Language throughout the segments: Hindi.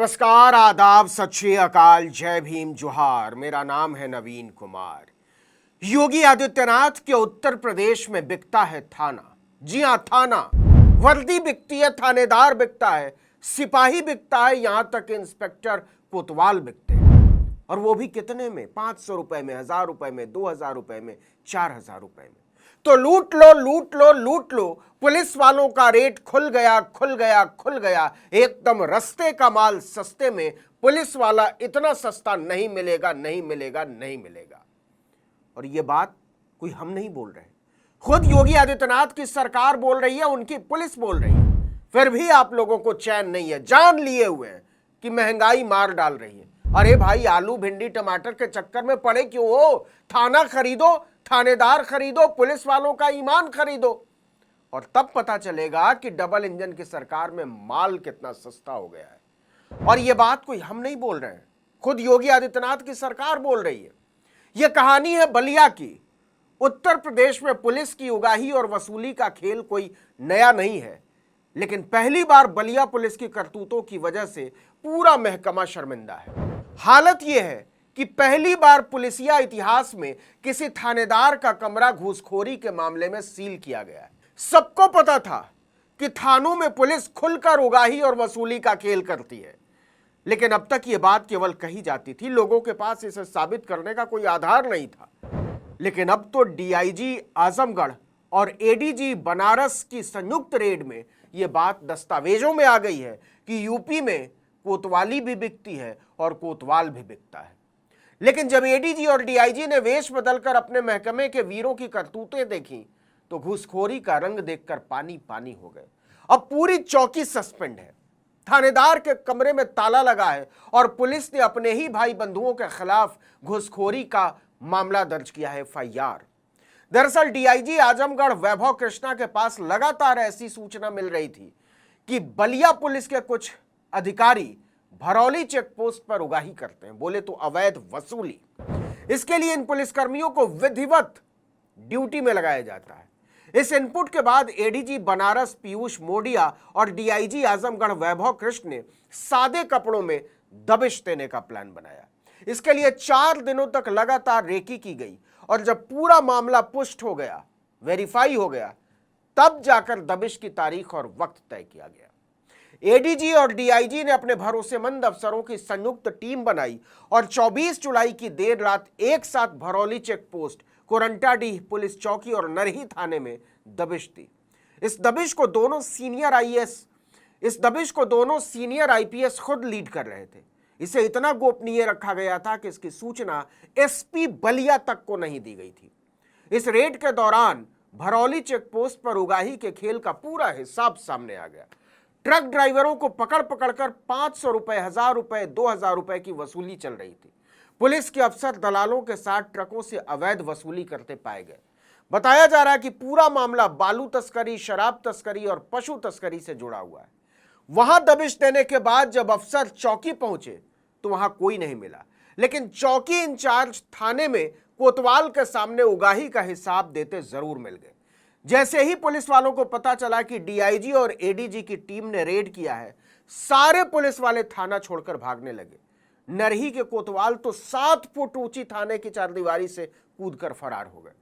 नमस्कार, आदाब, सत श्री अकाल, जय भीम, जोहार। मेरा नाम है नवीन कुमार। योगी आदित्यनाथ के उत्तर प्रदेश में बिकता है थाना। जी हां, थाना। वर्दी बिकती है, थानेदार बिकता है, सिपाही बिकता है, यहां तक इंस्पेक्टर कोतवाल बिकते हैं। और वो भी कितने में? 500 रुपए में, 1000 रुपए में, 2000 रुपए में, 4000 रुपए में। तो लूट लो, लूट लो, लूट लो। पुलिस वालों का रेट खुल गया, खुल गया, खुल गया। एकदम रस्ते का माल सस्ते में। पुलिस वाला इतना सस्ता नहीं मिलेगा, नहीं मिलेगा, नहीं मिलेगा। और ये बात कोई हम नहीं बोल रहे, खुद योगी आदित्यनाथ की सरकार बोल रही है, उनकी पुलिस बोल रही है। फिर भी आप लोगों को चैन नहीं है, जान लिए हुए हैं कि महंगाई मार डाल रही है। अरे भाई, आलू भिंडी टमाटर के चक्कर में पड़े क्यों हो? थाना खरीदो, थानेदार खरीदो, पुलिस वालों का ईमान खरीदो, और तब पता चलेगा कि डबल इंजन की सरकार में माल कितना सस्ता हो गया है। और यह बात कोई हम नहीं बोल रहे हैं, खुद योगी आदित्यनाथ की सरकार बोल रही है। यह कहानी है बलिया की। उत्तर प्रदेश में पुलिस की उगाही और वसूली का खेल कोई नया नहीं है, लेकिन पहली बार बलिया पुलिस की करतूतों की वजह से पूरा महकमा शर्मिंदा है। हालत यह है कि पहली बार पुलिसिया इतिहास में किसी थानेदार का कमरा घूसखोरी के मामले में सील किया गया है। सबको पता था कि थानों में पुलिस खुलकर उगाही और वसूली का खेल करती है, लेकिन अब तक यह बात केवल कही जाती थी, लोगों के पास इसे साबित करने का कोई आधार नहीं था। लेकिन अब तो डीआईजी आजमगढ़ और एडीजी बनारस की संयुक्त रेड में यह बात दस्तावेजों में आ गई है कि यूपी में कोतवाली भी बिकती है और कोतवाल भी बिकता है। लेकिन जब एडीजी और डीआईजी ने वेश बदलकर अपने महकमे के वीरों की करतूतें देखी, तो घूसखोरी का रंग देखकर पानी पानी हो गए। अब पूरी चौकी सस्पेंड है, थानेदार के कमरे में ताला लगा है, और पुलिस ने अपने ही भाई बंधुओं के खिलाफ घूसखोरी का मामला दर्ज किया है, एफआईआर। दरअसल डीआईजी आजमगढ़ वैभव कृष्णा के पास लगातार ऐसी सूचना मिल रही थी कि बलिया पुलिस के कुछ अधिकारी भरौली चेक पोस्ट पर उगाही करते हैं, बोले तो अवैध वसूली। इसके लिए इन पुलिसकर्मियों को विधिवत ड्यूटी में लगाया जाता है। इस इनपुट के बाद एडीजी बनारस पीयूष मोडिया और डीआईजी आजमगढ़ वैभव कृष्ण ने सादे कपड़ों में दबिश देने का प्लान बनाया। इसके लिए 4 दिनों तक लगातार रेकी की गई, और जब पूरा मामला पुष्ट हो गया, वेरीफाई हो गया, तब जाकर दबिश की तारीख और वक्त तय किया गया। एडीजी और डीआईजी ने अपने भरोसेमंद अफसरों की संयुक्त टीम बनाई और 24 जुलाई की देर रात एक साथ Bharauli check post, Korantadih police चौकी और नरही थाने में दबिश दी। इस दबिश को दोनों सीनियर आईपीएस खुद लीड कर रहे थे। इसे इतना गोपनीय रखा गया था कि इसकी सूचना एसपी बलिया तक को नहीं दी गई थी। इस रेड के दौरान भरौली चेक पोस्ट पर उगाही के खेल का पूरा हिसाब सामने आ गया। ट्रक ड्राइवरों को पकड़ पकड़कर 500 रुपए, 1000 रुपए, 2000 रुपए की वसूली चल रही थी। पुलिस के अफसर दलालों के साथ ट्रकों से अवैध वसूली करते पाए गए। बताया जा रहा है कि पूरा मामला बालू तस्करी, शराब तस्करी और पशु तस्करी से जुड़ा हुआ है। वहां दबिश देने के बाद जब अफसर चौकी पहुंचे तो वहां कोई नहीं मिला, लेकिन चौकी इंचार्ज थाने में कोतवाल के सामने उगाही का हिसाब देते जरूर मिल गए। जैसे ही पुलिस वालों को पता चला कि डीआईजी और एडीजी की टीम ने रेड किया है, सारे पुलिस वाले थाना छोड़कर भागने लगे। नरही के कोतवाल तो 7 फुट ऊंची थाने की चारदीवारी से कूदकर फरार हो गए।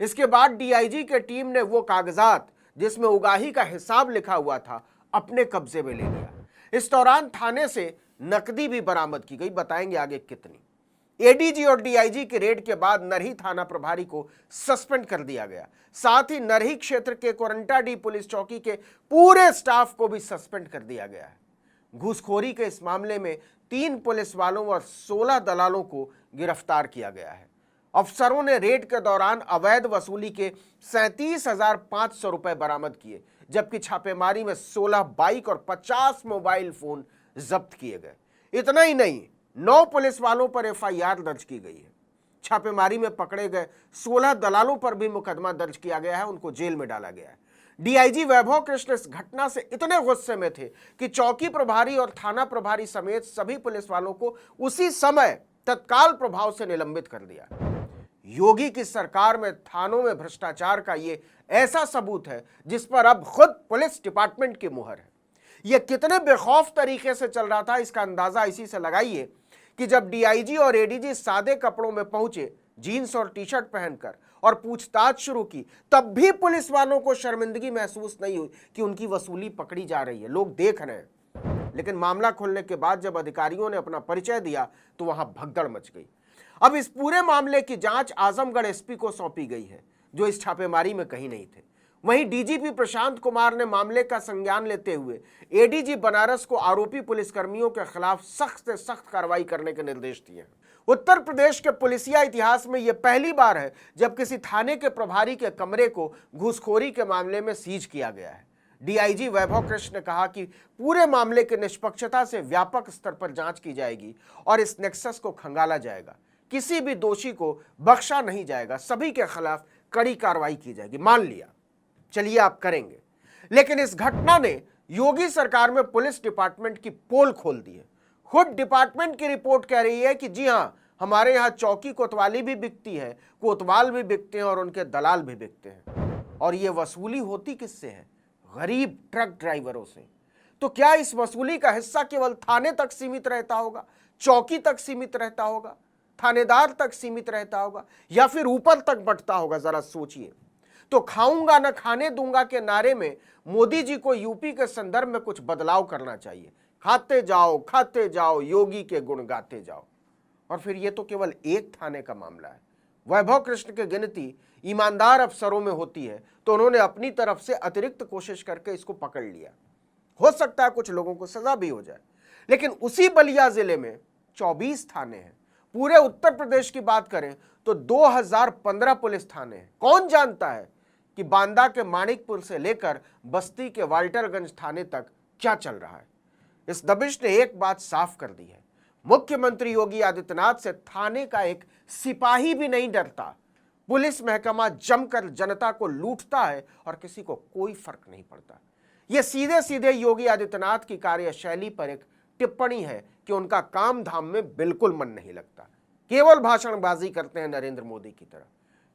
इसके बाद डीआईजी के टीम ने वो कागजात जिसमें उगाही का हिसाब लिखा हुआ था अपने कब्जे में ले लिया। इस दौरान थाने से नकदी भी बरामद की गई, बताएंगे आगे कितनी। एडीजी और डीआईजी की रेड के बाद नरही थाना प्रभारी को सस्पेंड कर दिया गया। साथ ही नरही क्षेत्र के कोरंटाडीह पुलिस चौकी के पूरे स्टाफ को भी सस्पेंड कर दिया गया है। घूसखोरी के इस मामले में 3 पुलिस वालों और 16 दलालों को गिरफ्तार किया गया है। अफसरों ने रेड के दौरान अवैध वसूली के 37,500 रुपए बरामद किए, जबकि छापेमारी में 16 बाइक और 50 मोबाइल फोन जब्त किए गए। इतना ही नहीं, 9 पुलिस वालों पर एफआईआर दर्ज की गई है। छापेमारी में पकड़े गए 16 दलालों पर भी मुकदमा दर्ज किया गया है, उनको जेल में डाला गया है। डीआईजी वैभव कृष्ण इस घटना से इतने गुस्से में थे कि चौकी प्रभारी और थाना प्रभारी समेत सभी पुलिस वालों को उसी समय तत्काल प्रभाव से निलंबित कर दिया। योगी की सरकार में थानों में भ्रष्टाचार का ये ऐसा सबूत है जिस पर अब खुद पुलिस डिपार्टमेंट की मुहर है। यह कितने बेखौफ तरीके से चल रहा था इसका अंदाजा इसी से लगाइए कि जब डीआईजी और एडीजी सादे कपड़ों में पहुंचे, जीन्स और टी शर्ट पहनकर, और पूछताछ शुरू की, तब भी पुलिस वालों को शर्मिंदगी महसूस नहीं हुई कि उनकी वसूली पकड़ी जा रही है, लोग देख रहे हैं। लेकिन मामला खुलने के बाद जब अधिकारियों ने अपना परिचय दिया तो वहां भगदड़ मच गई। अब इस पूरे मामले की जांच आजमगढ़ एसपी को सौंपी गई है, जो इस छापेमारी में कहीं नहीं थे। वहीं डीजीपी प्रशांत कुमार ने मामले का संज्ञान लेते हुए एडीजी बनारस को आरोपी पुलिसकर्मियों के खिलाफ सख्त से सख्त कार्रवाई करने के निर्देश दिए हैं। उत्तर प्रदेश के पुलिसिया इतिहास में यह पहली बार है जब किसी थाने के प्रभारी के कमरे को घूसखोरी के मामले में सीज किया गया है। डीआईजी वैभव कृष्ण ने कहा कि पूरे मामले की निष्पक्षता से व्यापक स्तर पर जांच की जाएगी और इस नेक्सस को खंगाला जाएगा। किसी भी दोषी को बख्शा नहीं जाएगा, सभी के खिलाफ कड़ी कार्रवाई की जाएगी। मान लिया, चलिए आप करेंगे, लेकिन इस घटना ने योगी सरकार में पुलिस डिपार्टमेंट की पोल खोल दी है। खुद डिपार्टमेंट की रिपोर्ट कह रही है कि जी हां, हमारे यहां चौकी कोतवाली भी बिकती है, कोतवाल भी बिकते हैं और उनके दलाल भी बिकते हैं। और यह वसूली होती किससे है? गरीब ट्रक ड्राइवरों से। तो क्या इस वसूली का हिस्सा केवल थाने तक सीमित रहता होगा, चौकी तक सीमित रहता होगा, थानेदार तक सीमित रहता होगा, या फिर ऊपर तक बढ़ता होगा? जरा सोचिए। तो खाऊंगा न खाने दूंगा के नारे में मोदी जी को यूपी के संदर्भ में कुछ बदलाव करना चाहिए। खाते जाओ योगी के गुण गाते जाओ। और फिर ये तो केवल एक थाने का मामला है। वैभव कृष्ण की गिनती ईमानदार अफसरों में होती है, तो उन्होंने अपनी तरफ से अतिरिक्त कोशिश करके इसको पकड़ लिया। हो सकता है कुछ लोगों को सजा भी हो जाए, लेकिन उसी बलिया जिले में 24 थाने हैं। पूरे उत्तर प्रदेश की बात करें तो 2015 पुलिस थाने हैं। कौन जानता है कि बांदा के माणिकपुर से लेकर बस्ती के वाल्टरगंज थाने तक क्या चल रहा है। इस दबिश ने एक बात साफ कर दी है, मुख्यमंत्री योगी आदित्यनाथ से थाने का एक सिपाही भी नहीं डरता। पुलिस महकमा जमकर जनता को लूटता है और किसी को कोई फर्क नहीं पड़ता। यह सीधे सीधे योगी आदित्यनाथ की कार्यशैली पर एक टिप्पणी है कि उनका काम धाम में बिल्कुल मन नहीं लगता, केवल भाषणबाजी करते हैं नरेंद्र मोदी की तरह।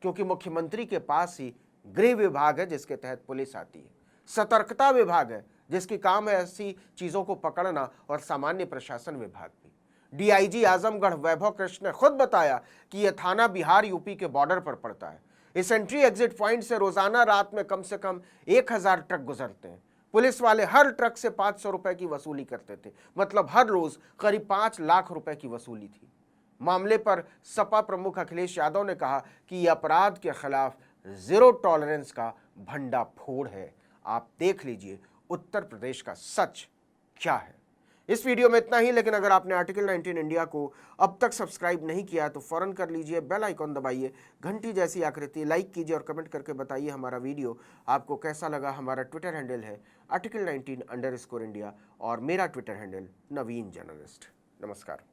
क्योंकि मुख्यमंत्री के पास ही गृह विभाग है जिसके तहत पुलिस आती है, सतर्कता विभाग है जिसकी काम है ऐसी चीजों को पकड़ना, और सामान्य प्रशासन विभाग भी। डीआईजी आजमगढ़ वैभव कृष्ण ने खुद बताया कि यह थाना बिहार यूपी के बॉर्डर पर पड़ता है। इस एंट्री एग्जिट पॉइंट से रोजाना रात में कम से कम 1000 ट्रक गुजरते हैं। पुलिस वाले हर ट्रक से 500 रुपए की वसूली करते थे, मतलब हर रोज करीब 5 लाख रुपए की वसूली थी। मामले पर सपा प्रमुख अखिलेश यादव ने कहा कि यह अपराध के खिलाफ जीरो टॉलरेंस का भंडाफोड़ है। आप देख लीजिए उत्तर प्रदेश का सच क्या है। इस वीडियो में इतना ही, लेकिन अगर आपने आर्टिकल 19 इंडिया को अब तक सब्सक्राइब नहीं किया तो फौरन कर लीजिए, बेल आइकॉन दबाइए, घंटी जैसी आकृति, लाइक कीजिए और कमेंट करके बताइए हमारा वीडियो आपको कैसा लगा। हमारा ट्विटर हैंडल है article19_India और मेरा ट्विटर हैंडल नवीन जर्नलिस्ट। नमस्कार।